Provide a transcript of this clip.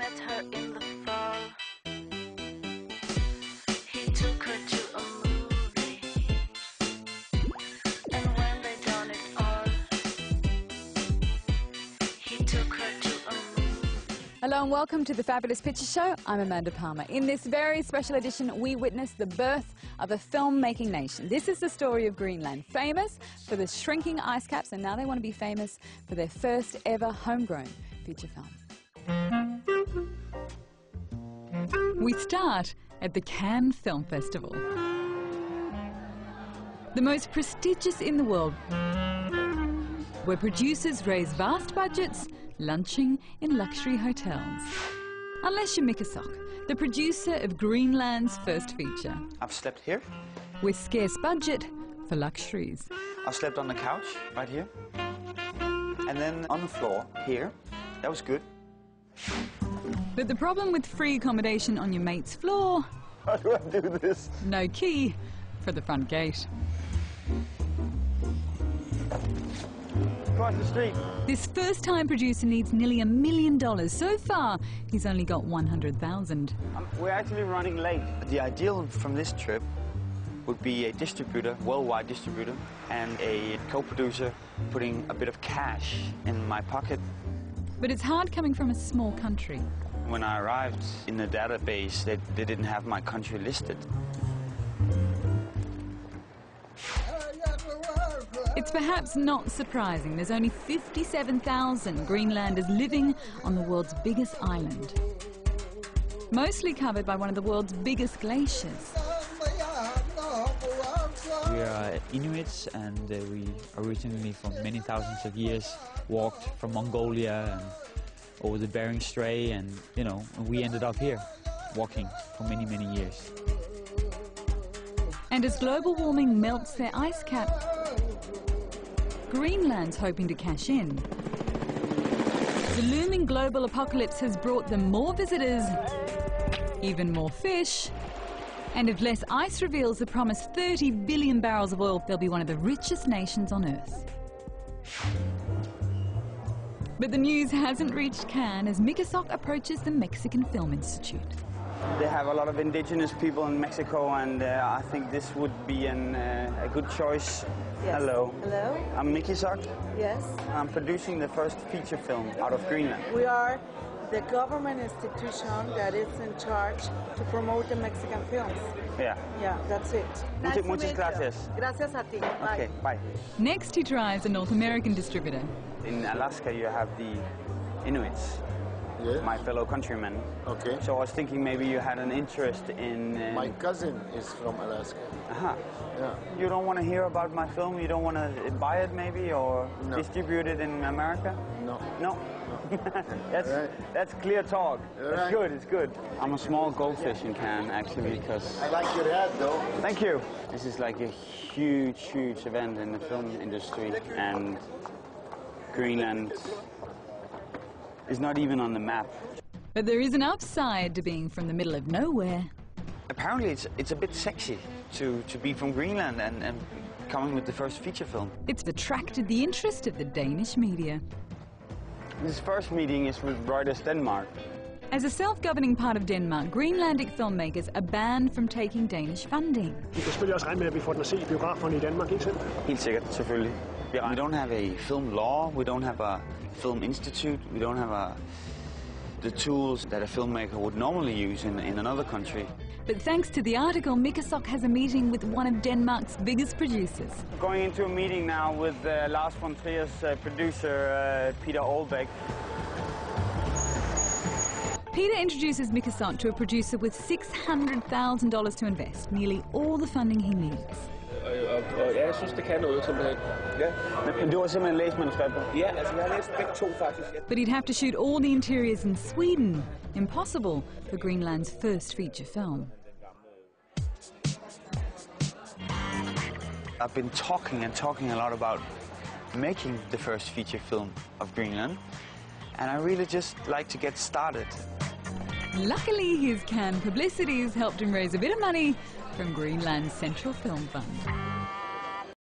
met her in the fall. He took her to a movie, and when they done it all, he took her to a movie. Hello and welcome to the Fabulous Picture Show. I'm Amanda Palmer. In this very special edition, we witness the birth of a film-making nation. This is the story of Greenland, famous for the shrinking ice caps, and now they want to be famous for their first ever homegrown feature film. We start at the Cannes Film Festival, the most prestigious in the world, where producers raise vast budgets lunching in luxury hotels. Unless you're Mikasok, the producer of Greenland's first feature. I've slept here. With scarce budget for luxuries. I slept on the couch right here. And then on the floor here. That was good. But the problem with free accommodation on your mate's floor... How do I do this? No key for the front gate. Across the street. This first-time producer needs nearly $1 million. So far, he's only got 100,000. We're actually running late. The ideal from this trip would be a distributor, worldwide distributor, and a co-producer putting a bit of cash in my pocket. But it's hard coming from a small country. When I arrived in the database, they didn't have my country listed. It's perhaps not surprising. There's only 57,000 Greenlanders living on the world's biggest island, mostly covered by one of the world's biggest glaciers. We are Inuits, and we originally, for many thousands of years, walked from Mongolia and over the Bering Strait, and we ended up here, walking for many, many years. And as global warming melts their ice cap, Greenland's hoping to cash in. The looming global apocalypse has brought them more visitors, even more fish, and if less ice reveals the promised 30 billion barrels of oil, they'll be one of the richest nations on Earth. But the news hasn't reached Cannes as Mikasok approaches the Mexican Film Institute. They have a lot of indigenous people in Mexico, and I think this would be a good choice. Yes. Hello. Hello. I'm Mikasok. Yes. I'm producing the first feature film out of Greenland. We are the government institution that is in charge to promote the Mexican films. Yeah. Yeah, that's it. Muchas gracias. Gracias a ti. Bye. Okay, bye. Next, he tries a North American distributor. In Alaska, you have the Inuits. Yeah. My fellow countrymen. Okay. So I was thinking maybe you had an interest in... My cousin is from Alaska. Aha. Yeah. You don't want to hear about my film? You don't want to buy it maybe, or No. distribute it in America? No. No? that's, Right. that's clear talk. That's Right. good, it's good. I'm a small goldfish in Cannes, actually, because... I like your hat, though. Thank you. This is like a huge, huge event in the film industry, and Greenland is not even on the map. But there is an upside to being from the middle of nowhere. Apparently it's a bit sexy to be from Greenland and coming with the first feature film. It's attracted the interest of the Danish media. This first meeting is with Reuters Denmark. As a self-governing part of Denmark, Greenlandic filmmakers are banned from taking Danish funding. Vi kan selvfølgelig også regne med, at vi får den at se i biograferne i Danmark, ikke sandt? Helt sikkert, selvfølgelig. We don't have a film law, we don't have a film institute, we don't have the tools that a filmmaker would normally use in another country. But thanks to the article, Mikasok has a meeting with one of Denmark's biggest producers. Going into a meeting now with Lars von Trier's producer, Peter Olbeck. Peter introduces Mikasok to a producer with $600,000 to invest, nearly all the funding he needs. Ja, jeg synes, det kan noget, simpelthen. Ja. Men du har simpelthen læst manuskriptet? Ja, altså jeg har læst begge to, faktisk. Ja. But he'd have to shoot all the interiors in Sweden. Impossible for Greenland's first feature film. I've been talking a lot about making the first feature film of Greenland, and I really just like to get started. Luckily, his Cannes publicity has helped him raise a bit of money from Greenland's Central Film Fund.